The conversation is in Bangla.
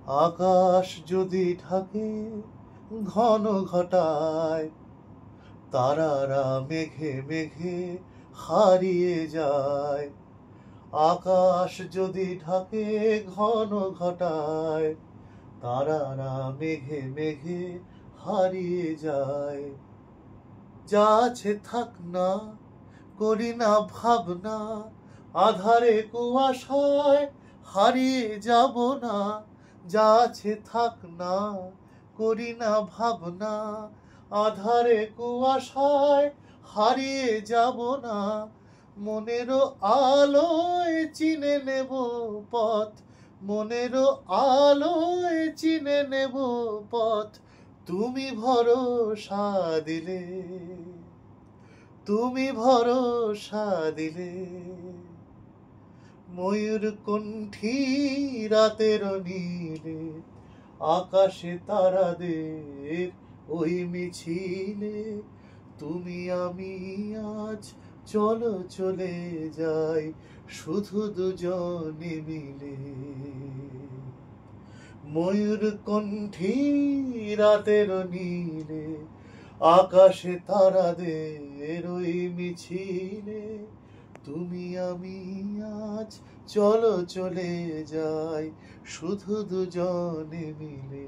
আকাশ যদি ঢাকে ঘন ঘটায়, তারারা মেঘে মেঘে হারিয়ে যায়। আকাশ যদি ঢাকে ঘন ঘটায়, তারারা মেঘে মেঘে হারিয়ে যায়। যা আছে থাক না, করি না ভাবনা, আধারে কুয়াশায় হারিয়ে যাব না। যা আছে থাক না, করি না ভাবনা, আধারে কুয়াশায় হারিয়ে যাব না। মনেরও আলোয় চিনে নেব পথ, মনেরও আলোয় চিনে নেব পথ। তুমি ভরসা দিলে, তুমি ভরসা দিলে। ময়ূর কণ্ঠী রাতের নীলে, আকাশে তারাদের ওই মিছিলে। তুমি আমি আজ চলো চলে যাই, শুধু দুজনে মিলে। ময়ূর কণ্ঠী রাতের নীলে, আকাশে তারাদের ওই মিছিলে। তুমি আমি আজ চলো চলে যাই, শুধু দুজনে মিলে।